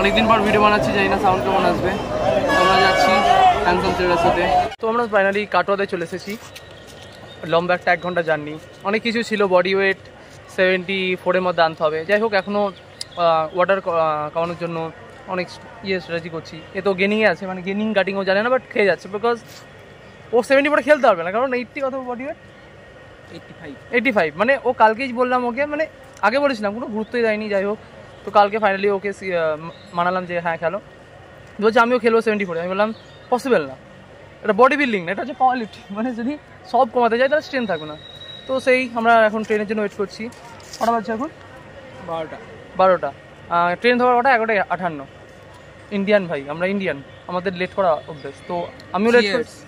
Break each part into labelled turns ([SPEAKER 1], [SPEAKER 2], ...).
[SPEAKER 1] অনেকদিন পর ভিডিও বানাচ্ছি, জানি না সাউন্ড কেমন আসবে। আমরা যাচ্ছি হ্যান্ডসাম ছেলের সাথে। তো আমরা ফাইনালি কাটোয়াতে চলে এসেছি। লম্বা একটা 1 ঘন্টা জার্নি, অনেক কিছু ছিল। বডি ওয়েট 74-এর মধ্যে আনতে হবে। যাই হোক, এখনও ওয়াটার কমানোর জন্য অনেক স্ট্র্যাটেজি করছি। এ তো গেনিংয়ে আছে, মানে গেনিং কাটিংও জানে না, বাট খেয়ে যাচ্ছে। বিকজ ও 70 পরে খেলতে পারবে না, কারণ 80 কত বডি ওয়েট 85। মানে ও কালকেই বললাম ওকে, মানে আগে বলেছিলাম, কোনো গুরুত্বই দেয়নি। যাই হোক, তো কালকে ফাইনালি ওকে মানালাম যে হ্যাঁ খেলো। বলছে আমিও খেলবো 74। আমি বললাম পসিবল না, এটা বডি বিল্ডিং না, এটা হচ্ছে পাওয়ার লিফটিং। মানে যদি সব কমাতে যায় তাহলে স্ট্রেন্থ থাকবে না। তো সেই আমরা এখন ট্রেনের জন্য ওয়েট করছি। কটা বাজছে এখন? 12টা। ট্রেন ধরার কটা? 11:58। ইন্ডিয়ান ভাই, আমরা ইন্ডিয়ান, আমাদের লেট করা অভ্যেস। তো আমিও লেট করছি।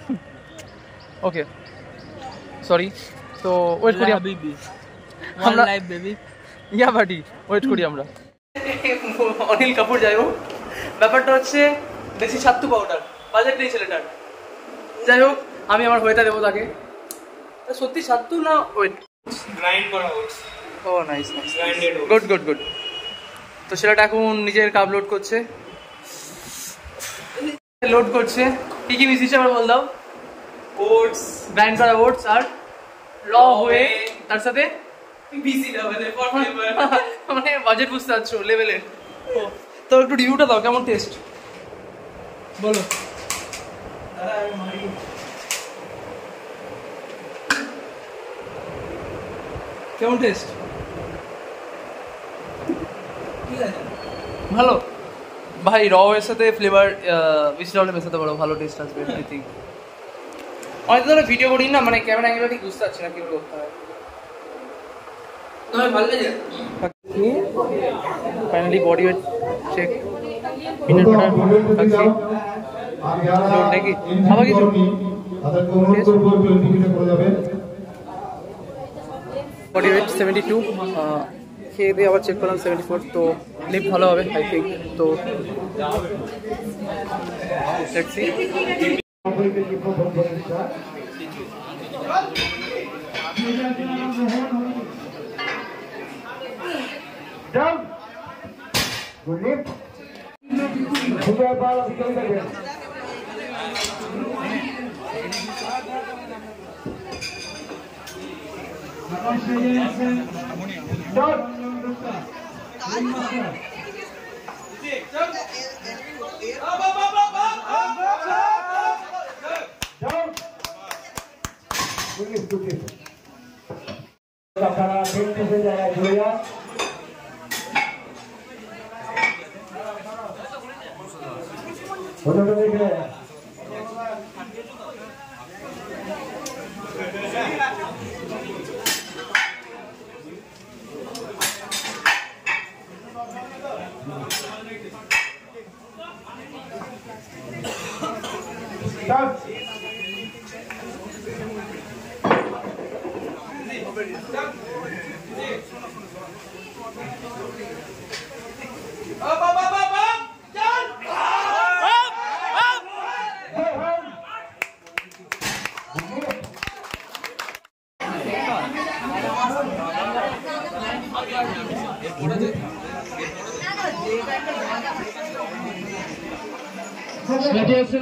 [SPEAKER 1] ওকে, সরি। তো ওয়েট করি আমরা, ইয়া বাডি, ওয়েট করি আমরা। অনিল কাপুর। যাই হোক, ব্যাপারটা হচ্ছে দেশি ছাত্তু পাউডার, বাজেট নেই ছেলেটার। যাই হোক, আমি আমার হয়েটা দেবো তাকে। সত্যি ছাত্তু না ওয়েট গ্রাইন্ড করা oats? Oh nice nice, good good good. তো ছেলেটা এখন নিজের কাপ লোড করছে। কি কি মিশিয়েছে আবার বল দাও। ওটস, গ্রাইন্ড করা ওটস আর র হয়ে, তার সাথে মানে বাজেট বুঝতে পারছো লেভেলের। তো একটু রিভিউটা দাও, কেমন টেস্ট বলো। কেমন টেস্ট? ভালো ভাই। র এর সাথে ফ্লেভার ভেজিটেবল মেশাতে পারো, ভালো টেস্ট আসবে আই থিঙ্ক। অনেক ধরে ভিডিও করি না, মানে ক্যামেরা অ্যাঙ্গেলটা ঠিক বুঝতে পারছি না কীভাবে করতে হয়। Finally body weight check, peanut butter খাচ্ছি। নাকি খাবার কিছু বডি ওয়েট 72। খেয়ে দিয়ে আবার চেক করলাম 74। তো লিফট ভালো হবে আই থিঙ্ক। তো দেখছি।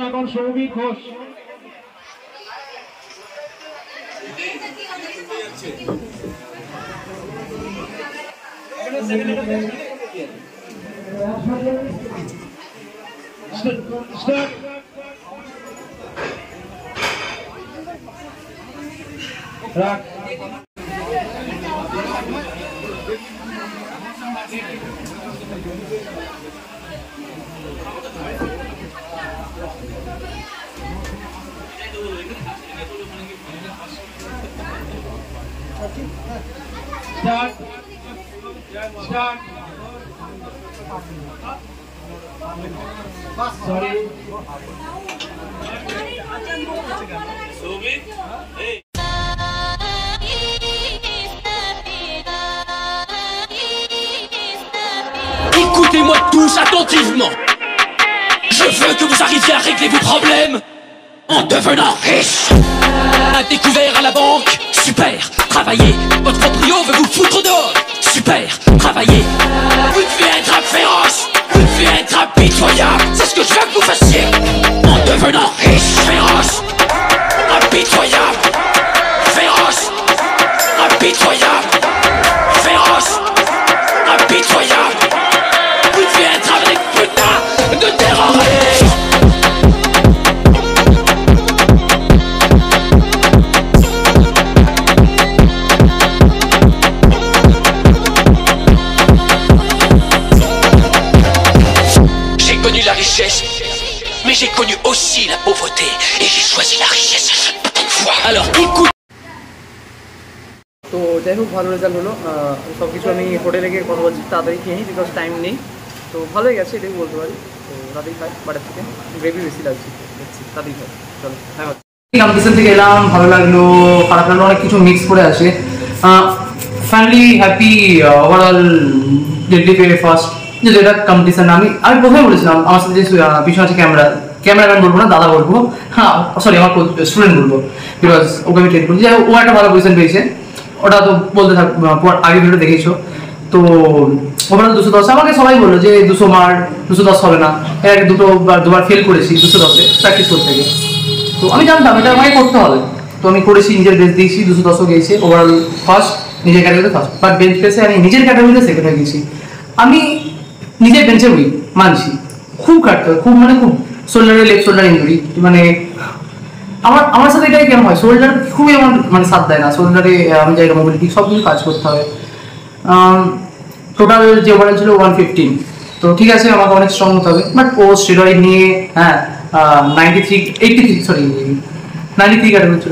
[SPEAKER 1] এখন সৌভিক ঘোষ। রাখ Start. Start. Sorry. Sobi. Hey. Écoutez-moi tous attentivement. Je veux que vous arriviez à régler vos problèmes en devenant riche. À découvert à la banque. Super, travaillez. Votre proprio veut vous foutre dehors. Super, travaillez. Vous devez être un féroce. Vous devez être un
[SPEAKER 2] Impitoyable, c'est ce que je veux que vous fassiez. En devenant riche, féroce. Impitoyable, féroce. Impitoyable, féroce. Impitoyable. Vous devez être un vrai putain de terroriste. J'ai connu la richesse, mais j'ai connu aussi la pauvreté. Et j'ai choisi la richesse à chaque putain de fois. Alors écoute.
[SPEAKER 1] তো যাই হোক ভালো result হলো, সব কিছু আমি হোটেলে গিয়ে কথা বলছি তাড়াতাড়ি খেয়ে নিই, বিকজ টাইম নেই। তো ভালোই গেছে এটাই বলতে পারি। তো তাড়াতাড়ি খাই, বাটার থেকে গ্রেভি বেশি লাগছে, দেখছি তাড়াতাড়ি খাই। চলো হ্যাঁ, কম্পিটিশন থেকে এলাম, ভালো লাগলো খারাপ লাগলো, অনেক কিছু মিক্স করে আসে। Finally happy overall deadly pay first. যেহেতু এটা কম্পিটিশন, আমি প্রথমে বলেছিলাম আমার সাথে যে পিছনে আছে ক্যামেরাম্যান বলবো না, দাদা বলবো, হ্যাঁ সরি আমার স্টুডেন্ট বলবো, বিকজ ওকে আমি ট্রেন করছি। ও একটা ভালো পজিশন পেয়েছে, ওটা তো বলতে থাক, আগে ভিডিও দেখেছো। তো ওভারঅল 210, আমাকে সবাই বললো যে 200 মার, 210 হবে না। এর আগে দুবার ফেল করেছি 210-এ প্র্যাকটিস করতে গিয়ে। তো আমি জানতাম এটা আমাকে করতে হবে, তো আমি করেছি, নিজের বেস্ট দিয়েছি, 210 গিয়েছে ওভারঅল ফার্স্ট, নিজের ক্যাটাগরিতে ফার্স্ট। বাট বেঞ্চ প্রেসে আমি নিজের ক্যাটাগরিতে সেকেন্ড হয়ে গেছি। আমি নিজের বেঞ্চে উইক মানছি, খুব কাটতে হয়, খুব মানে খুব শোল্ডারে লেফট শোল্ডার ইঞ্জুরি, মানে আমার সাথে এটাই কেন হয়, শোল্ডার খুবই আমার মানে সাথ দেয় না, শোল্ডারে আমি যাই মোবিলিটি সব কিছু কাজ করতে হবে। টোটাল যে ওভারঅল ছিল 115। তো ঠিক আছে, আমাকে অনেক স্ট্রং হতে হবে, বাট ও স্টেরয়েড নিয়ে 93 ক্যাটাগরি ছিল,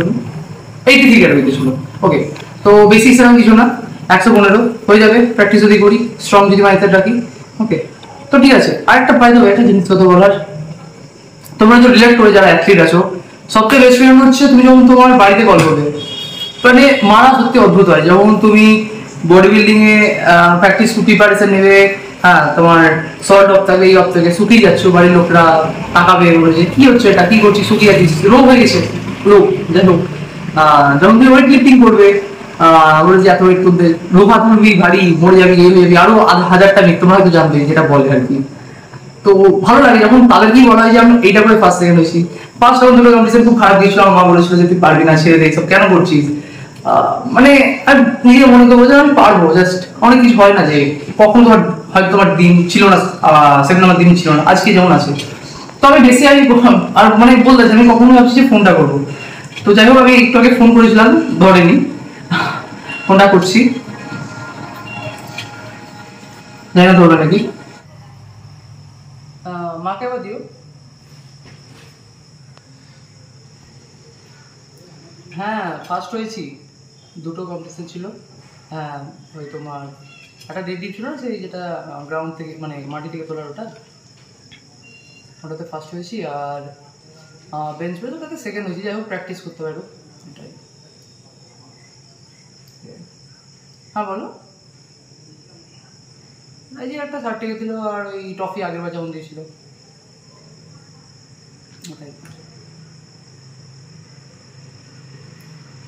[SPEAKER 1] 83 ক্যাটাগরিতে ছিল। ওকে, তো বেশি সেরকম কিছু না, 115 হয়ে যাবে প্র্যাকটিস যদি করি, স্ট্রং যদি মাইন্ডসেট রাখি। ওকে, তো ঠিক আছে। আরেকটা পাই দেবো, একটা জিনিস কথা বলার, তোমরা যে রিলেট করে যারা অ্যাথলিট আছো, সবথেকে বেস্ট ফ্রেন্ড হচ্ছে তুমি যখন তোমার বাড়িতে কল করবে, মানে মারা সত্যি অদ্ভুত হয়। যখন তুমি বডি বিল্ডিং এ প্র্যাকটিস প্রিপারেশন নেবে, হ্যাঁ তোমার শর্ট অফ থাকে, এই অফ থেকে শুকিয়ে যাচ্ছ, বাড়ির লোকরা তাকাবে, বলেছে কি হচ্ছে, এটা কি করছিস, শুকিয়ে যাচ্ছিস, রোগ হয়ে গেছে, রোগ। যাই হোক, যখন তুমি ওয়েট লিফটিং করবে, বলে যে এত ওয়েট করতে, রোগ হাত ভারী, মরে যাবে, এই যাবে, আরো 1000টা মিনিট তোমরা হয়তো জানবে যেটা বলে আর কি। তো ভালো লাগে যখন তাদেরকেই বলা হয় যে আমি এইটা করে ফার্স্ট সেকেন্ড হয়েছি। ফার্স্ট রাউন্ড দুটো কম্পিটিশন খুব খারাপ গিয়েছিল, আমার মা বলেছিল যে তুই পারবি না, ছেড়ে দে, সব কেন করছিস। মানে আমি নিজে মনে করবো যে আমি পারবো, জাস্ট অনেক কিছু হয় না যে কখন তোমার হয়তো তোমার দিন ছিল না, সেকেন্ড আমার দিন ছিল না, আজকে যেমন আছে। তো আমি বেশি আমি আর মানে বলতে আমি কখনো ভাবছি যে ফোনটা করবো। তো যাই হোক, আমি একটু আগে ফোন করেছিলাম, ধরেনি, ফোনটা করছি, জানি না ধরবে নাকি। মাকে আবার দিও। হ্যাঁ ফার্স্ট হয়েছি, দুটো কম্পিটিশন ছিল। হ্যাঁ ওই তোমার একটা ডেট ডিপ ছিল না, সেই যেটা গ্রাউন্ড থেকে মানে মাটি থেকে তোলার, ওটাতে ফার্স্ট হয়েছি। আর বেঞ্চ প্রেস ওটাতে সেকেন্ড হয়েছি। যাই হোক, প্র্যাকটিস করতে পারবো এটাই। হ্যাঁ বলো। এই যে একটা সার্টিফিকেট দিল, আর ওই ট্রফি আগের বার যেমন দিয়েছিল ওটাই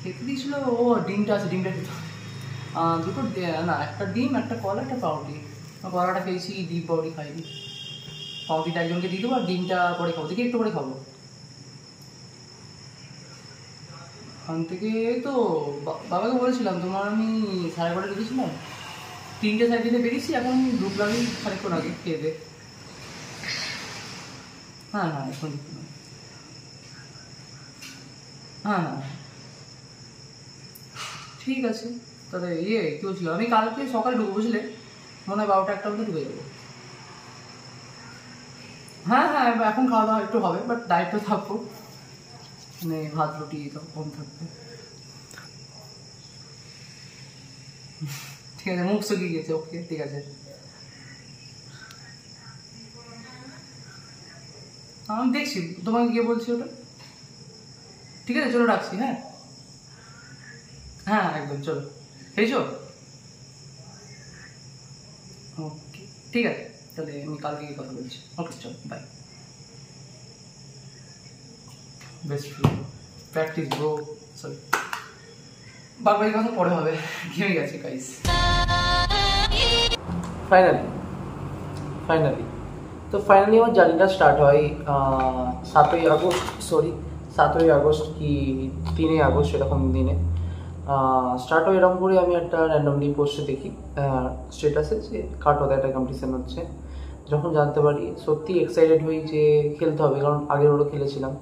[SPEAKER 1] খেতে দিয়েছিল। ও ডিমটা আছে, ডিমটা খেতে দুটো না, একটা ডিম, একটা কলা, একটা পাউরুটি। কলাটা খেয়েছি, ডিম পাউরুটি খাইনি। পাউরুটিটা একজনকে দিয়ে দেবো, আর ডিমটা পরে খাবো, দেখি একটু পরে খাবো। ওখান থেকে তো বাবাকে বলেছিলাম তোমার, আমি 12:30 ঢুকেছিলাম, 3:30 বেরিয়েছি, এখন ঢুকলাম খানিকক্ষণ আগে খেয়ে দে। হ্যাঁ হ্যাঁ এখন হ্যাঁ হ্যাঁ ঠিক আছে। তাহলে কি বলছিল, আমি কালকে সকালে ঢুকবো, বুঝলে, মনে হয় 12টা-1টা মধ্যে ঢুকে যাবো। হ্যাঁ হ্যাঁ এখন খাওয়া দাওয়া একটু হবে, বাট ডায়েটও থাকবো, মানে ভাত রুটি তো কম থাকবে। ঠিক আছে, মুখ শুকিয়ে গেছে। ওকে ঠিক আছে, আমি দেখছি তোমাকে গিয়ে বলছি ওটা। ঠিক আছে চলো রাখছি। হ্যাঁ হ্যাঁ একদম, চলো খেয়েছো? ওকে ঠিক আছে, তাহলে আমি কালকে গিয়ে কথা বলছি। ওকে চলো bye. Best practice bro, sorry বারবার কথা পরে হবে, ঘেমে গেছে গাইস। ফাইনালি তো ফাইনালি আমার জার্নিটা স্টার্ট হয় 7ই আগস্ট কি 3ই আগস্ট এরকম দিনে স্টার্ট হয়। এরকম করে আমি একটা র্যান্ডমলি পোস্টে দেখি স্টেটাসে যে কাটোয়াতে একটা কম্পিটিশান হচ্ছে। যখন জানতে পারি সত্যি এক্সাইটেড হই যে খেলতে হবে, কারণ আগের ওরও খেলেছিলাম।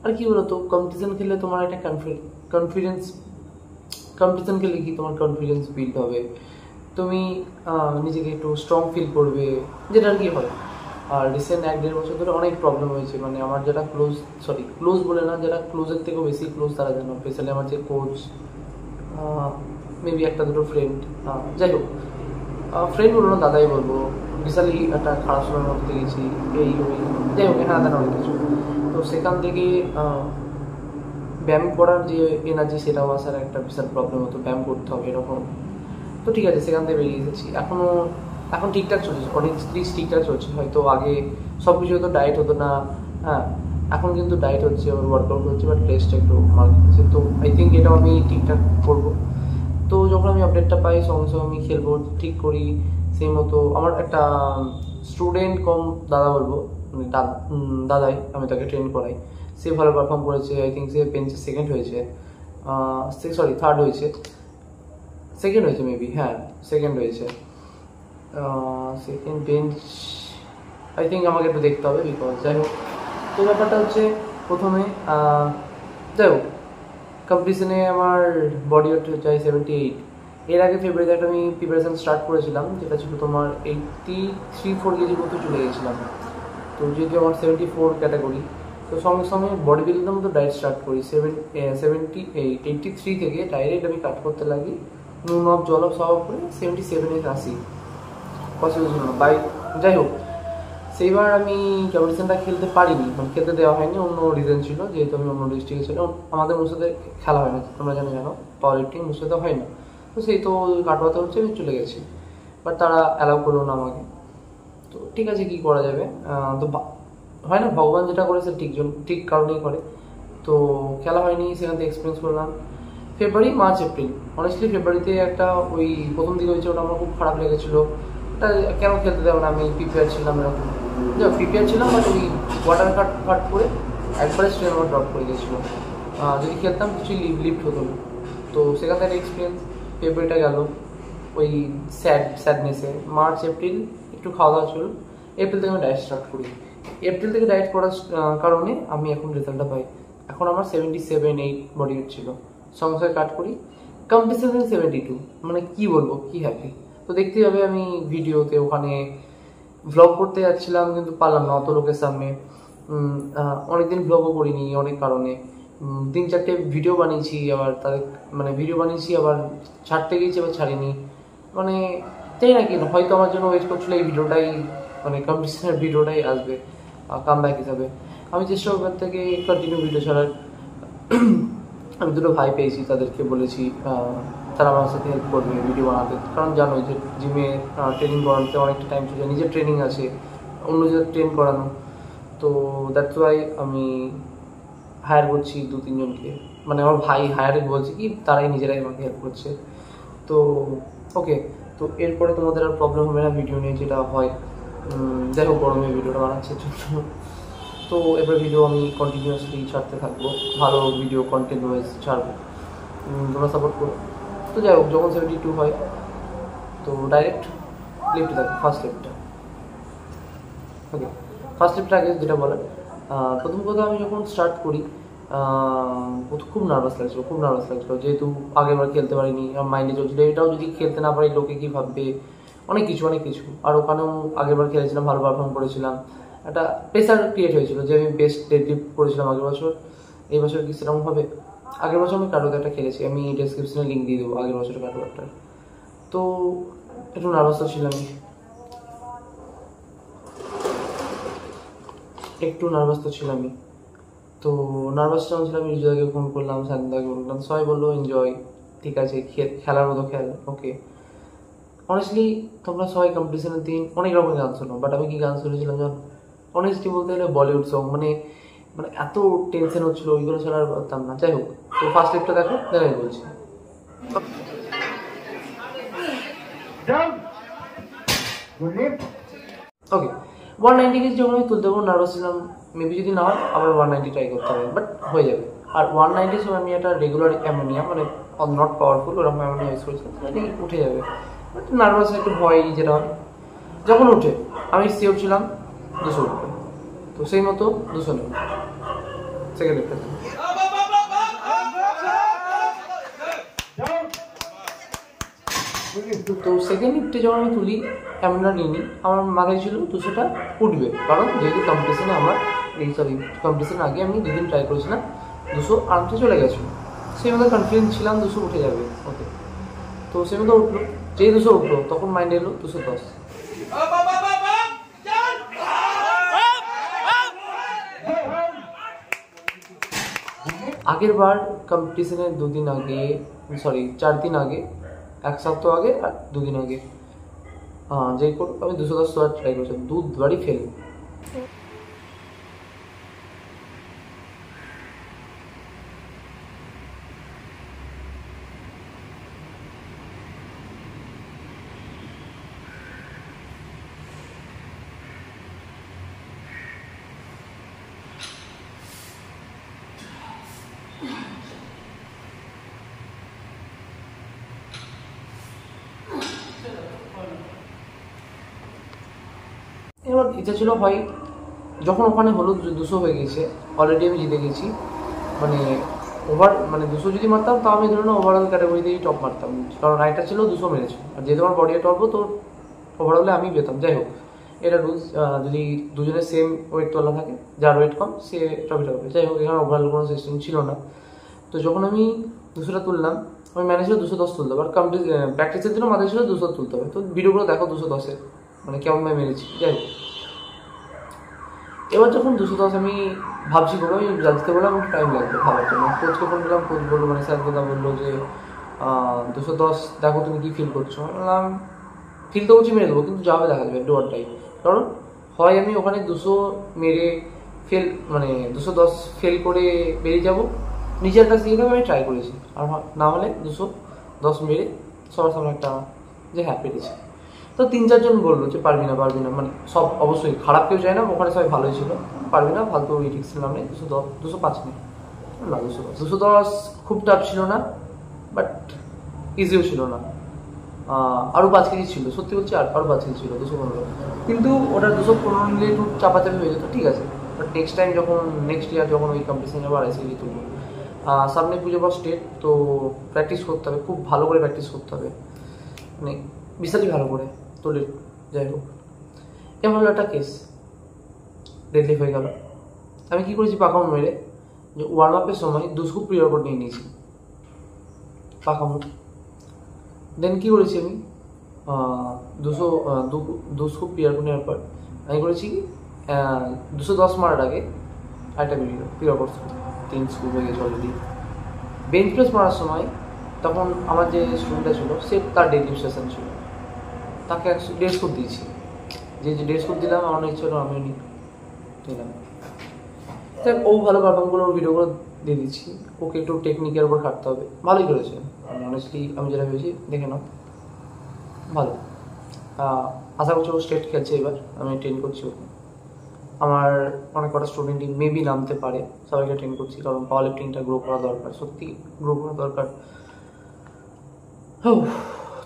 [SPEAKER 1] আর কি বলতো, কম্পিটিশান খেললে তোমার একটা কম্পিটিশান খেললে কি তোমার কনফিডেন্স বিল্ড হবে, তুমি নিজেকে একটু স্ট্রং ফিল করবে, যেটা আর কি হয়। আর রিসেন্ট 1-1.5 বছর ধরে অনেক প্রবলেম হয়েছে, মানে আমার যারা ক্লোজ বলে না, যারা ক্লোজের থেকেও বেশি ক্লোজ তারা জানো, স্পেশালি আমার যে কোচ, মেবি 1-2 ফ্রেন্ড, যাই হোক ফ্রেন্ড বলবো না, দাদাই বলবো, বিশালই একটা খারাপ সময়ের মধ্যে গেছি, যাই হোক হ্যাঁ অনেক কিছু। তো সেখান থেকে ব্যায়াম করার যে এনার্জি সেটাও আসার একটা বিশাল প্রবলেম হতো, ব্যায়াম করতে হবে এরকম। তো ঠিক আছে, সেখান থেকে বেরিয়ে এসেছি। এখন ঠিকঠাক চলছে, অনেক ঠিকঠাক চলছে। হয়তো আগে সব কিছু হতো, ডায়েট হতো না, হ্যাঁ এখন কিন্তু ডায়েট হচ্ছে, ওয়ার্কআউট হচ্ছে, বাট টেস্ট একটু মার হচ্ছে। তো আই থিঙ্ক এটাও আমি ঠিকঠাক করবো। তো যখন আমি আপডেটটা পাই সঙ্গে সঙ্গে আমি খেলবো ঠিক করি। সেই মতো আমার একটা স্টুডেন্ট কম দাদা বলবো, মানে দাদাই, আমি তাকে ট্রেন করাই। সে ভালো পারফর্ম করেছে, আই থিঙ্ক সে বেঞ্চে সেকেন্ড হয়েছে, থার্ড হয়েছে, সেকেন্ড হয়েছে মেবি, হ্যাঁ সেকেন্ড হয়েছে, সেকেন্ড বেঞ্চ আই থিঙ্ক। আমাকে একটু দেখতে হবে বিকজ যাই হোক। তো ব্যাপারটা হচ্ছে প্রথমে যাই হোক কম্পিটিশনে আমার বডি ওয়েট চাই 78। এর আগে ফেব্রুয়ারিতে একটা আমি প্রিপারেশান স্টার্ট করেছিলাম, যেটা ছিল তোমার 83-4 কেজি মতো চলে গেছিলাম। তো যেহেতু আমার 74 ক্যাটাগরি, তো সঙ্গে সঙ্গে বডি বিল্ডার মতো ডায়েট স্টার্ট করি। 83 থেকে ডাইরেক্ট আমি কাট করতে লাগি, নুন অফ জল অফ সব করে 77-এ আসি, পসিবল ছিল না বাই। যাই হোক সেইবার আমি কম্পিটিশনটা খেলতে পারিনি, মানে খেলতে দেওয়া হয়নি, অন্য রিজন ছিল, যেহেতু আমি অন্য ডিস্ট্রিক্টে ছিলাম। আমাদের মুর্শিদাবাদে খেলা হয় না, তোমরা জানো পাওয়ার লিফটিং মুর্শিদাবাদে হয় না। তো সেই তো কাটোয়াতে হচ্ছে, আমি চলে গেছি, বাট তারা অ্যালাউ করলো না আমাকে। তো ঠিক আছে কী করা যাবে, তো হয় না, ভগবান যেটা করে সে ঠিক কারণেই করে। তো খেলা হয়নি, সেখান থেকে এক্সপিরিয়েন্স করলাম। ফেব্রুয়ারি, মার্চ, এপ্রিল, অনেস্টলি ফেব্রুয়ারিতে একটা ওই প্রথম দিকে হয়েছে, ওটা আমার খুব খারাপ লেগেছিলো। ওটা কেন খেলতে দেবো না, আমি প্রিপেয়ার ছিলাম এরকম, প্রিপেয়ার ছিলাম, বাট ওই ওয়াটার কাট করে একবারে স্ট্রেন আমার ড্রপ করে গেছিলো। যদি খেলতাম কিছু লিফট হতো না। তো সেখান থেকে এক্সপিরিয়েন্স। ফেব্রুয়ারিটা গেল ওই স্যাডনেসে। মার্চ, এপ্রিল একটু খাওয়া দাওয়া ছিল। এপ্রিল থেকে আমি ডায়েট স্টার্ট করি। এপ্রিল থেকে ডায়েট করার কারণে আমি এখন রেজাল্টটা পাই। এখন আমার 77-8 বডি ওয়েট ছিল, সঙ্গে সঙ্গে কাট করি, কম্পিটিশন 72। মানে কি বলবো, কি হ্যাপি। তো দেখতেই হবে, আমি ভিডিওতে ওখানে ভ্লগ করতে যাচ্ছিলাম, কিন্তু পারলাম না অত লোকের সামনে। অনেকদিন ভ্লগও করিনি অনেক কারণে। 3-4টে ভিডিও বানিয়েছি, আবার তাদের মানে ভিডিও বানিয়েছি, আবার ছাড়তে গিয়েছি, আবার ছাড়িনি। মানে তাই নাকি হয়তো আমার জন্য ওয়েট করছিল এই ভিডিওটাই, মানে কম্পিটিশনের ভিডিওটাই আসবে কামব্যাক হিসাবে। আমি চেষ্টা করবো থেকে কন্টিনিউ ভিডিও ছাড়ার। আমি 2 ভাই পেয়েছি, তাদেরকে বলেছি তারা আমার সাথে হেল্প করবে ভিডিও বানাতে, কারণ জানো যে জিমে ট্রেনিং করাতে অনেকটা টাইম চলে যায়, নিজের ট্রেনিং আছে, অন্য জায়গায় ট্রেন করানো। তো দ্যাটস ওয়াই আমি হায়ার করছি 2-3 জনকে, মানে আমার ভাই হায়ারে বলছে কি, তারাই নিজেরাই আমাকে হেল্প করছে। তো ওকে, তো এরপরে তোমাদের আর প্রবলেম হবে না ভিডিও নিয়ে, যেটা হয়। যাই হোক গরমে ভিডিওটা বানাচ্ছে জন্য। তো এবার ভিডিও আমি কন্টিনিউয়াসলি ছাড়তে থাকবো, ভালো ভিডিও কন্টেন্ট ওয়াইজ ছাড়বো, তোমরা সাপোর্ট করো। তো যাই হোক যখন 72 হয়, তো ডাইরেক্ট লিফটে থাকবো, ফার্স্ট লিফটটা। ওকে, ফার্স্ট লিফটটা আগে যেটা বলে, প্রথম কথা আমি যখন স্টার্ট করি খুব নার্ভাস লাগছিলো, যেহেতু আগেরবার খেলতে পারিনি, আমার মাইন্ডে চলছিল এটাও যদি খেলতে না পারি লোকে কী ভাববে, অনেক কিছু। আর ওখানেও আগেরবার খেলেছিলাম, ভালো পারফর্ম করেছিলাম, একটা প্রেসার ক্রিয়েট হয়েছিল যে আমি বেস্ট ডেডলিফট করেছিলাম আগের বছর, এই বছর কি সেরকম হবে। আগের বছর আমি কাটোয়াতে একটা খেলেছি, আমি ডেসক্রিপশনে লিঙ্ক দিয়ে দেবো আগের বছর কাটোয়ারটার। তো একটু নার্ভাস তো ছিলাম, তো নার্ভাস যখন ছিলাম রিজুদাকে ফোন করলাম, শান্তিদাকে ফোন করলাম, সবাই বললো এনজয়, ঠিক আছে খেলার মতো খেল। ওকে, অনেস্টলি তোমরা সবাই কম্পিটিশনের দিন অনেক রকমের গান শোনো, বাট আমি কি গান শুনেছিলাম জানো? অনেস্টলি বলতে গেলে বলিউড সং, মানে এত টেনশন হচ্ছিল, ওইগুলো ছাড়া আর পারতাম না। যাই হোক, তো ফার্স্ট লিফটটা দেখো, দেখাই বলছি। ওকে, 190 কেজি যখন আমি তুলতে পারবো নার্ভাস ছিলাম, মেবি যদি না হয় আবার 190 ট্রাই করতে হবে, বাট হয়ে যাবে। আর 190 সময় আমি একটা রেগুলার অ্যামোনিয়া মানে নট পাওয়ারফুল ওরকম অ্যামোনিয়া ইউজ করেছিলাম, এটি উঠে যাবে। বাট নার্ভাস একটু ভয় যেটা হয়, যখন উঠে আমি সিওর ছিলাম 200 উঠবে, তো সেই মতো 200 নেব সেকেন্ড লিফটে। তো সেকেন্ড লিফটে যখন আমি তুলি অ্যামোনিয়া নিইনি, আমার মাথায় ছিল 200টা উঠবে, কারণ যেহেতু কম্পিটিশনে আমার কম্পিটিশনের আগে আমি 2 দিন ট্রাই করেছিলাম, 200 আরামসে চলে গেছিলো, সেই মতো কনফিডেন্স ছিলাম 200 উঠে যাবে। ওকে, তো সেই মতো উঠলো, যেই 200 উঠলো তখন মাইন্ডে এলো 210। আগের বার কম্পিটিশনের 2 দিন আগে, 4 দিন আগে, 1 সপ্তাহ আগে আর 2 দিন আগে, যেই করে আমি 210 ট্রাই করেছিলাম, 2 বারই ফেল। এবার ইচ্ছা ছিল হয় যখন ওখানে হলো 200 হয়ে গেছে, অলরেডি আমি জিতে গেছি, মানে 200 যদি মারতাম তাও আমি ধরুন ওভারঅল ক্যাটাগরিতেই টপ মারতাম, কারণ রাইটটা ছিল 200 মেরেছে, আর যেহেতু আমার বডি টপও তো ওভারঅলে আমি পেতাম। যাই হোক, এটা রুলস, যদি দুজনের সেম ওয়েট তোলা থাকে, যার ওয়েট কম সে ট্রফিটা হবে। যাই হোক, এখানে ওভারঅল কোনো সিস্টেম ছিল না। তো যখন আমি 200টা তুললাম, আমি ম্যানেজ ছিল 210 তুলতে হবে, আর প্র্যাকটিসের জন্য মাথায় ছিল 200 তুলতে হবে। তো ভিডিওগুলো দেখো 210-এর, মানে কেমন ভাবে মেরেছি। যাই হোক, এবার যখন 210 আমি ভাবছি করবো, আমি জানতে বললাম একটু টাইম লাগবে ভাবার জন্য, কোচকে ফোন করলাম, কোচ বললো মানে স্যার কথা বললো যে 210 দেখো তুমি কী ফিল করছো। বললাম ফিল তো করছি মেরে দেবো, কিন্তু যাবে দেখা যাবে ডু অর ডাই, কারণ হয় আমি ওখানে 200 মেরে ফেল, মানে 210 ফেল করে বেরিয়ে যাবো, নিজের কাছে দিয়ে আমি ট্রাই করেছি, আর না হলে 210 মেরে সবার সামনে একটা যে হ্যাঁ পেরেছি। তো 3-4 জন বললো যে পারবি না, মানে সব অবশ্যই খারাপ কেউ চায় না, ওখানে সবাই ভালোই ছিল, পারবি না ফালতু এই রিক্স নিলাম নেই, 205 নেই না, 210 খুব টাফ ছিল না, বাট ইজিও ছিল না। আরও 5 কেজি ছিল, সত্যি বলছি আরও 5 কেজি ছিল 215, কিন্তু ওটা 215 নিলে একটু চাপাচাপি হয়ে যেত, ঠিক আছে। বাট নেক্সট ইয়ার যখন ওই কম্পিটিশন যাবো 250 কেজি তুলবো, সামনে পুজো বা স্টেট, তো প্র্যাকটিস করতে হবে, খুব ভালো করে প্র্যাকটিস করতে হবে, মানে বিশালই ভালো করে তোলে। যাই হোক, এমন হলো একটা কেস, ডেডলিফট হয়ে গেল। আমি কী করেছি, পাকামো মেরে যে ওয়ার্ম আপের সময় 2 স্কুপ প্রি ওয়ার্কআউট নিয়ে নিয়েছি, পাকামো। দেন কী করেছি আমি, 2 স্কুপ প্রি ওয়ার্কআউট নেওয়ার পর আমি করেছি 210 মারার আগে একটা প্রি ওয়ার্কআউট 3 স্কুপ হয়ে গেছে অলরেডি। বেঞ্চ প্রেস মারার সময় তখন আমার যে স্টুডেন্টটা ছিল, সে তার ডেডলিফট সেশন ছিল, তাকে 1.5 স্কুপ দিয়েছি, যে 1.5 স্কুপ দিলাম, আমার ইচ্ছে হলো আমিও নিলাম। দেখ ও ভালো পারফর্মগুলো ভিডিওগুলো দিয়ে দিচ্ছি, ওকে একটু টেকনিকের উপর খাটতে হবে, ভালোই করেছে অনেস্টলি, আমি যেটা ভেবেছি দেখে নাও ভালো। আশা করছি ও স্টেট খেলছে এবার, আমি ট্রেন করছি ওকে, আমার অনেক কটা স্টুডেন্টই মেবি নামতে পারে, সবাইকে ট্রেন করছি, কারণ পাওয়ার লিফটিংটা গ্রো করা দরকার, সত্যি গ্রো করা দরকার।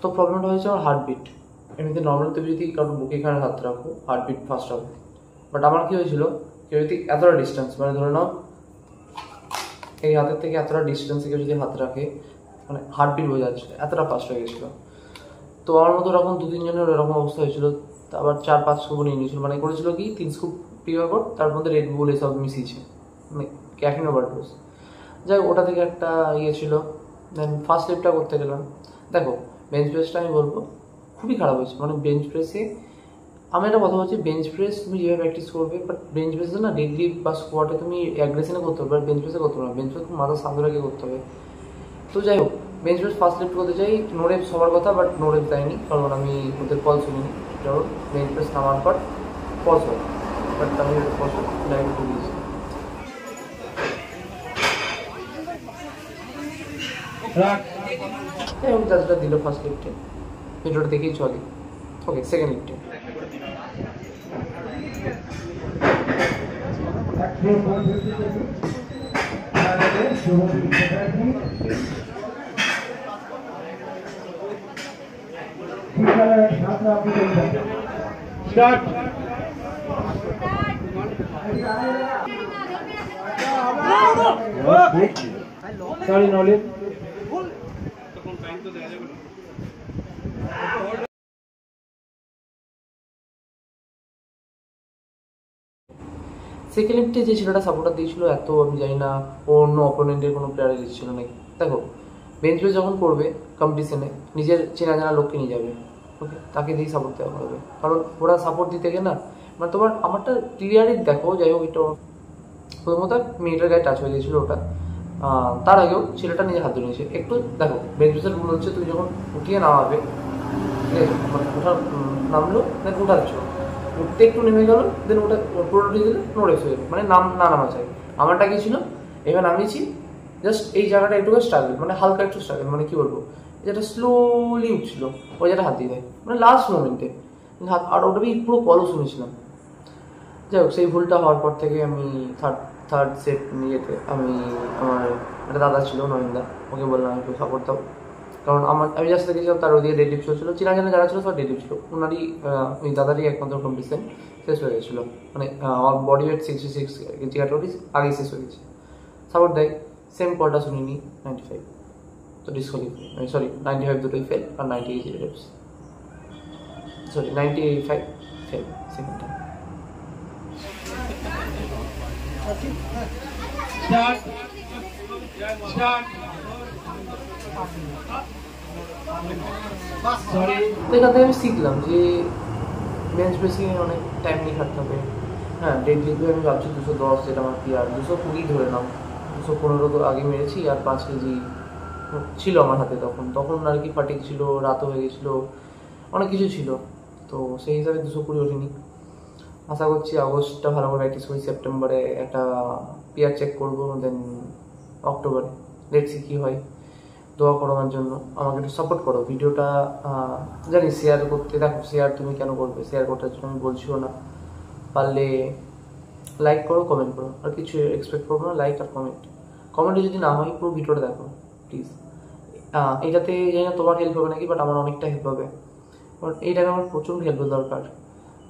[SPEAKER 1] তো প্রবলেমটা হয়েছে আমার হার্টবিট। এমনিতে নর্মাল তুমি যদি কারণ বুকে এখানে হাত রাখো, হার্টবিট ফাস্ট হবে, বাট আমার কী হয়েছিল, কেউ যদি এতটা ডিস্টেন্স, মানে ধরে নাও এই হাতের থেকে এতটা ডিস্টেন্সে কেউ যদি হাত রাখে, মানে হার্টবিট বোঝা যাচ্ছে এতটা ফাস্ট হয়ে গেছিলো। তো আমার মতো ওরকম 2-3 জনের এরকম অবস্থা হয়েছিল, আবার 4-5 স্কুপও নিয়ে নিয়েছিল, মানে করেছিল কি 3 স্কুপ প্রি ওয়ার্কআউট, তার মধ্যে রেড বুল এসব মিশিয়েছে, মানে ক্যাফিন ওভারডোজ। যাই ওটা থেকে একটা ইয়ে ছিল। দেন ফার্স্ট লিফটটা করতে গেলাম, দেখো বেঞ্চ প্রেসটা আমি বলবো খুবই খারাপ হয়েছে, মানে বেঞ্চ প্রেসে আমি একটা কথা বলছি, বেঞ্চ প্রেস তুমি যেভাবে প্র্যাকটিস করবে, বাট বেঞ্চ প্রেসে না ডেডলিফট বা স্কোয়াটে তুমি অ্যাগ্রেশনে করতে হবে, বাট বেঞ্চ প্রেসে করতে হবে না, বেঞ্চ প্রেস মাথা সামনে রেখে করতে হবে। তো যাই হোক, বেঞ্চ প্রেস ফার্স্ট লিফট করতে চাই, নো রেপস সবার কথা, বাট নো রেপস দেয়নি, কারণ আমি ওদের কল শুনিনি, কারণ বেঞ্চ প্রেস নামার পর পজ হয়, বাট আমি পজ ডাইরেক্ট দিয়েছি। এবং যাত্রা দিল ফার্স্ট লিফটে, ভিডিওটা দেখেই চলে। ওকে, সেকেন্ড লিফটে Sorry, Nolin. সেকেন্ড লিফটে যে ছেলেটা সাপোর্টার দিয়েছিল এত আমি জানি না অন্য অপোনেন্টের কোনো প্লেয়ারে দিচ্ছিল নাকি। দেখো বেঞ্চ প্রেস যখন করবে কম্পিটিশনে নিজের চেনা জানা লোককে নিয়ে যাবে, ওকে, তাকে দিয়েই সাপোর্ট দেওয়া হবে। কারণ ওরা সাপোর্ট দিতে গিয়ে না মানে তোমার আমারটা ক্লিয়ারই দেখো, যাই হোক এটা প্রথমত মেয়েটার গায়ে টাচ হয়ে গেছিলো ওটা, তার আগেও ছেলেটা নিজে হাত ধরে নিয়েছে। একটু দেখো বেঞ্চ প্রেসের রুল হচ্ছে তুমি যখন উঠিয়ে নামাবে, ঠিক আছে, মানে ওঠার নামলো দেন উঠাচ্ছ, উঠতে একটু নেমে গেল দেন ওটা পুরোটা উঠে দিলে নো রেস হয়ে মানে না নামা চাই। আমারটা কি ছিল, এবার নামিয়েছি জাস্ট এই জায়গাটা একটু স্ট্রাগল মানে হালকা একটু স্ট্রাগল মানে কি বলবো, যেটা স্লোলি উঠছিল ওই যেটা হাত দিয়ে দেয় মানে লাস্ট মোমেন্টে হাত, আর ওটা আমি পুরো কলও শুনেছিলাম। যাই হোক সেই ভুলটা হওয়ার পর থেকে আমি থার্ড সেট নিয়েতে আমি আমার একটা দাদা ছিল নয়নদা, ওকে বললাম একটু সাপোর্ট দাও। কারণ আমি জাস্ট দেখেছিলাম তার ওদিকে ডেড লিফট ছিল, চেনা জানা যারা ছিল সব ডেড লিফট ছিল, ওনারই ওই দাদারই একমাত্র কম্পিটিশন শেষ হয়ে গেছিলো, মানে আমার বডি ওয়েট 66 কেজি ক্যাটাগরি আগে শেষ হয়ে গেছে। সাপোর্ট দেয়, সেম কলটা শুনিনি 95, তো ডিসকোয়ালিফাই, সরি 95 দুটোই ফেল আর 90 KG reps, sorry 95 fail second time. এখান থেকে আমি শিখলাম যে বেঞ্চ প্রেসে অনেক টাইম নিয়ে খাটতে হবে। হ্যাঁ ডেড লিফটে আমি ভাবছি 210, যেটা আমার কি আর 220 ধরে নাও, 215 তো আগে মেরেছি আর 5 কেজি ছিল আমার হাতে তখন আর কি ফাটিক ছিল, রাতও হয়ে গেছিলো, অনেক কিছু ছিল, তো সেই হিসাবে 220 ওঠেনি। আশা করছি আগস্টটা ভালো করে প্র্যাকটিস করি, সেপ্টেম্বরে একটা পিআর চেক করবো, দেন অক্টোবরে দেখছি কী হয়। দোয়া করো আমার জন্য, আমাকে একটু সাপোর্ট করো। ভিডিওটা জানি শেয়ার করতে, দেখো শেয়ার তুমি কেন করবে, শেয়ার করতে জন্য আমি বলছিও না, পারলে লাইক করো কমেন্ট করো, আর কিছু এক্সপেক্ট করবো না, লাইক আর কমেন্টে যদি না হয় পুরো ভিডিওটা দেখো প্লিজ। এটাতে জানি না তোমার হেল্প হবে নাকি, বাট আমার অনেকটা হেল্প হবে, কারণ এই টাইমে আমার প্রচুর হেল্পের দরকার।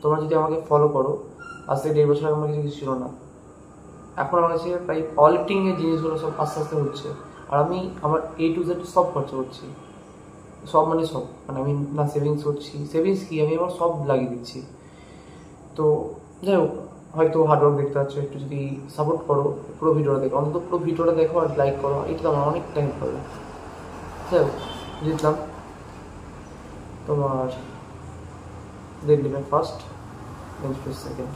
[SPEAKER 1] তোমরা যদি আমাকে ফলো করো, আজ থেকে 1.5 বছর আগে আমার কিছু ছিল না, এখন আমার কাছে প্রায় পাওয়ার লিফটিংয়ের জিনিসগুলো সব আস্তে আস্তে হচ্ছে, আর আমি আমার A to Z সব খরচা করছি, সব মানে আমি না সেভিংস করছি, সেভিংস কি আমি আমার সব লাগিয়ে দিচ্ছি। তো যাই হোক, হয়তো হার্ডওয়ার্ক দেখতে পাচ্ছ, একটু যদি সাপোর্ট করো, পুরো ভিডিওটা দেখো, অন্তত পুরো ভিডিওটা দেখো আর লাইক করো, এটা আমার অনেক টাইম পাবে। যাই হোক জিতলাম তোমার ডেড লিফটে ফার্স্ট, বেঞ্চ প্রেস সেকেন্ড।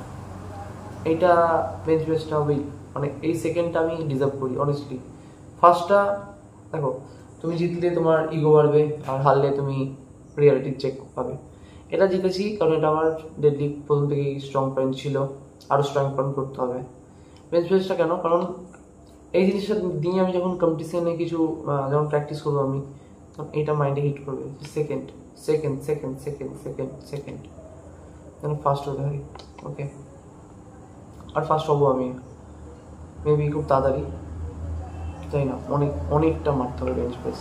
[SPEAKER 1] এইটা বেঞ্চ প্রেসটা মানে এই সেকেন্ডটা আমি ডিজার্ভ করি অনেস্টলি। ফার্স্টটা দেখো তুমি জিতলে তোমার ইগো বাড়বে, আর হারলে তুমি রিয়ালিটি চেক পাবে। এটা জিতেছি কারণ এটা আমার ডেড লিফট প্রথম থেকেই স্ট্রং পয়েন্ট ছিল, আরও স্ট্রং পয়েন্ট করতে হবে। বেঞ্চ প্রেসটা কেন, কারণ এই জিনিসটা দিয়ে আমি যখন কম্পিটিশনে কিছু যখন প্র্যাকটিস করবো আমি, তখন এইটা মাইন্ডে হিট করবে, second second second second second second যেন ফার্স্ট হতে হয়, ওকে। আর ফার্স্ট হবো আমি মেবি খুব তাড়াতাড়ি, তাই না, অনেকটা মারতে হবে বেঞ্চ প্রেস,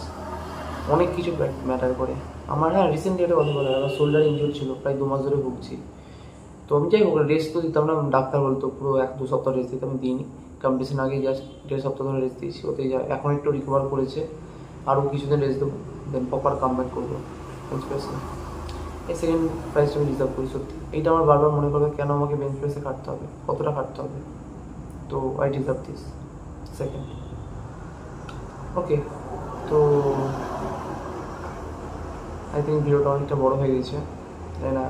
[SPEAKER 1] অনেক কিছু ম্যাটার করে আমার। হ্যাঁ রিসেন্টলি একটা কথা বলে, আমার শোল্ডার ইনজুর ছিল, প্রায় 2 মাস ধরে ভুগছি, তো আমি যাই হোক রেস্ট তো দিতাম না, ডাক্তার বলতো পুরো 1-2 সপ্তাহ রেস্ট দিতে, আমি দিইনি। কম্পিটিশন আগে জাস্ট 1.5 সপ্তাহ ধরে রেস্ট দিয়েছি, ওতে এখন একটু রিকভার করেছে, আরও কিছুদিন রেস্ট দেবো, দেন প্রপার কামব্যাক করবো বেঞ্চ প্রেসে। এই সেকেন্ড প্রাইসটা আমি রিজার্ভ করি সত্যি, এইটা আমার বারবার মনে করবে কেন আমাকে বেঞ্চ প্রেসে খাটতে হবে, কতটা খাটতে হবে, তো আই ডিজার্ভ দিস সেকেন্ড, ওকে। তো আই থিঙ্ক ভিডিওটা অনেকটা বড়ো হয়ে গেছে, তাই না,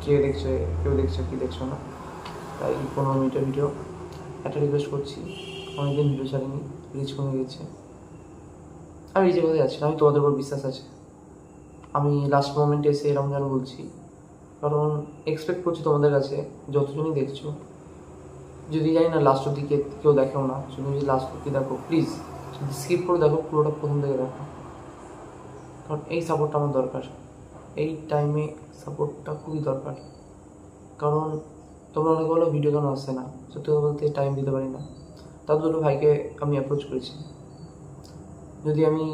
[SPEAKER 1] কেউ দেখছে কি দেখছো না, তাই 15 মিনিটের ভিডিও। একটা রিকোয়েস্ট করছি, অনেকদিন ভিডিও ছাড়িনি, রিচ কমে গেছে, আমি রিচে কোথায় যাচ্ছি না, আমি তোমাদের উপর বিশ্বাস আছে। আমি লাস্ট মোমেন্টে এসে এরকম যেন বলছি, কারণ এক্সপেক্ট করছি তোমাদের কাছে যতজনই দেখছো, যদি জানি না লাস্ট অব্দি কেউ দেখেও না, তুমি যদি লাস্ট অব্দি দেখো প্লিজ স্কিপ করে দেখো, পুরোটা প্রথম থেকে দেখো, কারণ এই সাপোর্টটা আমার দরকার, এই টাইমে সাপোর্টটা খুবই দরকার। কারণ তোমরা অনেকে বলো ভিডিও কেন আসছে না, সত্যি কথা বলতে টাইম দিতে পারি না। তার দুটো ভাইকে আমি অ্যাপ্রোচ করেছি, যদি আমি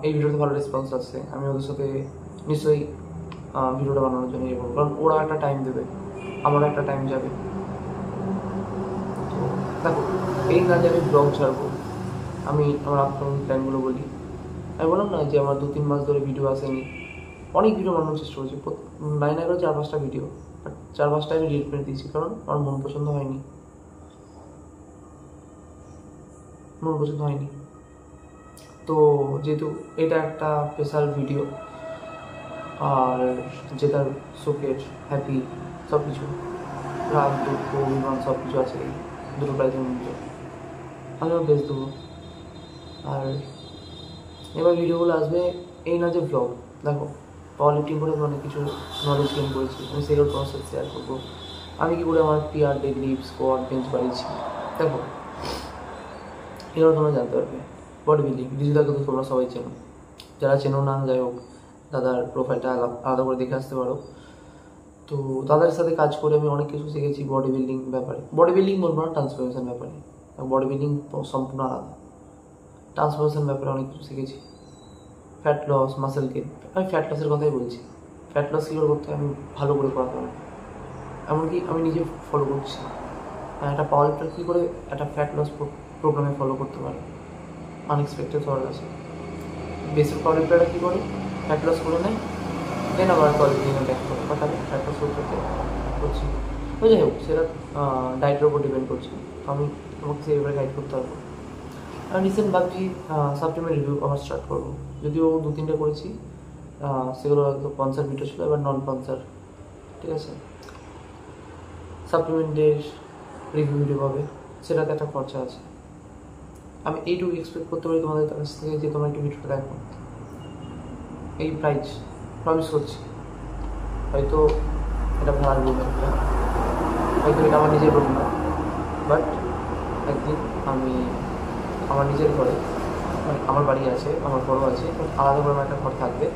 [SPEAKER 1] এই ভিডিওতে ভালো রেসপন্স আসছে আমি ওদের সাথে নিশ্চয়ই ভিডিওটা বানানোর জন্য ইয়ে করবো, কারণ ওরা একটা টাইম দেবে, আমারও একটা টাইম যাবে। দেখো এই না যে আমি ব্লগ ছাড়বো, আমি আমার আপকামিং প্ল্যানগুলো বলি। আমি বললাম না যে আমার 2-3 মাস ধরে ভিডিও আসেনি, অনেক ভিডিও বানানোর চেষ্টা করছি, 9 4-5টা ভিডিও, বাট 4-5টা আমি ডিলিট করে দিয়েছি, কারণ আমার মন পছন্দ হয়নি। তো যেহেতু এটা একটা স্পেশাল ভিডিও, আর যেটার সুখের হ্যাপি সব কিছু, রাগ দুঃখ অভিমান সব কিছু আছে এই দুটো প্রাইজের মধ্যে, আমিও বেশ দেবো। আর এবার ভিডিওগুলো আসবে এই না যে ব্লগ। দেখো পাওয়ার লিফটিং করে অনেক কিছু নলেজ গেইন করেছি, আমি সেগুলো তোমার সাথে শেয়ার করবো। আমি কী করে আমার পিআর, ডেডলিফট, স্কোয়াট, বেঞ্চ বাড়িয়েছি। দেখো এগুলো তোমরা জানতে পারবে। বডি বিল্ডিং ডিজিটালকে তো তোমরা সবাই চেনো, যারা চেনো না যাই হোক দাদার প্রোফাইলটা আলাদা করে দেখে আসতে পারো। তো দাদার সাথে কাজ করে আমি অনেক কিছু শিখেছি বডি বিল্ডিং ব্যাপারে। বডি বিল্ডিং বলবো না, ট্রান্সফরমেশন ব্যাপারে। বডি বিল্ডিং সম্পূর্ণ আলাদা, ট্রান্সফরমেশন ব্যাপারে অনেক কিছু শিখেছি। ফ্যাট লস, মাসেল গেইন, আমি ফ্যাট লসের কথাই বলছি। ফ্যাট লস কী করে করতে হয় আমি ভালো করে করাতে পারি, এমনকি আমি নিজে ফলো করছি। একটা পাওয়ার লিফটার কী করে একটা ফ্যাট লস প্রোগ্রামে ফলো করতে পারে, আনএক্সপেক্টেড সবার কাছে। বেসিক পাওয়ার লিফটারটা কী করে ফ্যাট লস করে নেয়, দেন আবার পাওয়ার লিফটিংয়ে ব্যাক করে, বাট আমি ফ্যাট লস করছি। তো যাই হোক সেটা ডায়েটের উপর ডিপেন্ড করছে, আমি তোমাকে সেইভাবে গাইড করতে পারবো। আমি রিসেন্ট ভাবছি সাপ্লিমেন্ট রিভিউ আবার স্টার্ট করবো, যদিও 2-3টে করেছি, সেগুলো হয়তো স্পন্সার ভিডিও ছিল, এবার নন স্পন্সার। ঠিক আছে, সাপ্লিমেন্টের রিভিউ ভিডিও পাবে, সেটাতে একটা খরচা আছে। আমি এইটুকু এক্সপেক্ট করতে পারি তোমাদের কাছ থেকে যে তোমরা একটু ভিডিওটা দেখো। এই প্রাইস প্রমিস করছি, হয়তো এটা ভালো রুম, হয়তো এটা আমার নিজের রুম না, বাট একদিন আমি আমার নিজের ঘরে, মানে আমার বাড়ি আছে, আমার ঘরও আছে, আলাদা করে আমার একটা ঘর থাকবে,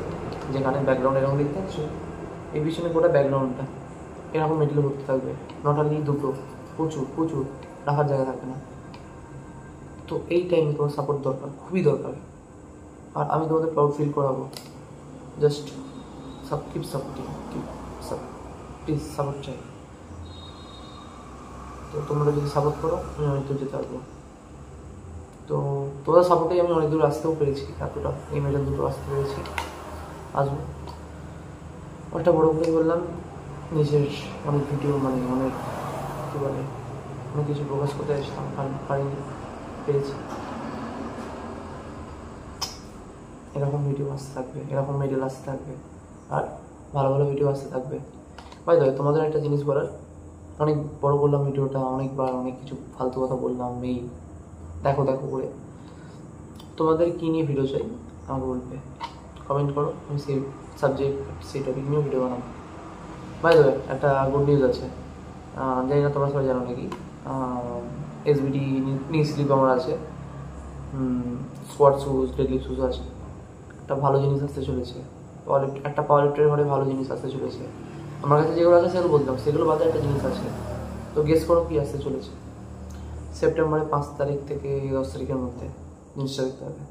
[SPEAKER 1] যেখানে ব্যাকগ্রাউন্ড এরকম দেখতে পাচ্ছ, এই পিছনে গোটা ব্যাকগ্রাউন্ডটা এরকম মেটেলে ভর্তি থাকবে, নট অনলি দুটো, প্রচুর রাখার জায়গা থাকবে না। তো এই টাইমে তোমার সাপোর্ট দরকার, খুবই দরকার। আর আমি তোমাদের প্রাউড ফিল করাবো, জাস্ট প্লিজ সাপোর্ট চাই। তো তোমরা যদি সাপোর্ট করো আমি অনেক দূর যেতে পারবো। তো তোমাদের সাপোর্টেই আমি অনেক দূর আসতেও পেরেছি, এতটা এই মেডেল দুটো আসতে পেরেছি, আসবো। একটা বড় করে বললাম, নিজের অনেক ভিডিও মানে অনেক কী বলে অনেক কিছু প্রকাশ করতে আসলাম, পারিনি, পেরেছি। এরকম ভিডিও আসতে থাকবে, এরকম মেডেল আসতে থাকবে, আর ভালো ভালো ভিডিও আসতে থাকবে। বাই দ্য ওয়ে তোমাদের একটা জিনিস বলার, অনেক বড় বললাম ভিডিওটা, অনেকবার অনেক কিছু ফালতু কথা বললাম, এই দেখো করে। তোমাদের কী নিয়ে ভিডিও চাই আমাকে বলবে, কমেন্ট করো, আমি সেই সাবজেক্ট সেই টপিক নিয়েও ভিডিও বানাবো। বাই দ্য ওয়ে একটা গুড নিউজ আছে, জানি না তোমরা সবাই জানো নাকি, এসবিডি নি স্লিপ আমার আছে, স্কোয়াট শুজ, ডেডলিফট শুজ আছে। একটা ভালো জিনিস আসতে চলেছে, একটা পাওয়ার লিফটারের ঘরে ভালো জিনিস আসতে চলেছে। আমার কাছে যেগুলো আছে সেগুলো বলতাম, সেগুলো বাদে একটা জিনিস আছে। তো গেস করো কী আসতে চলেছে। সেপ্টেম্বরের 5 তারিখ থেকে 10 তারিখের মধ্যে জিনিসটা দেখতে হবে।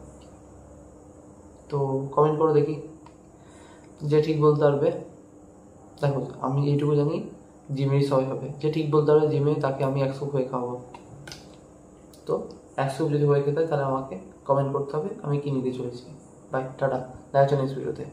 [SPEAKER 1] তো কমেন্ট করো দেখি, যে ঠিক বলতে পারবে। দেখো আমি এইটুকু জানি জিমেই সবাই হবে, যে ঠিক বলতে পারবে জিমে তাকে আমি 100 হয়ে খাওয়াবো। তো 100 যদি হয়ে খেতে হয় তাহলে আমাকে কমেন্ট করতে হবে আমি কি নিতে চলেছি। বাই, টাটা, দেখা হচ্ছে নেক্সট ভিডিওতে।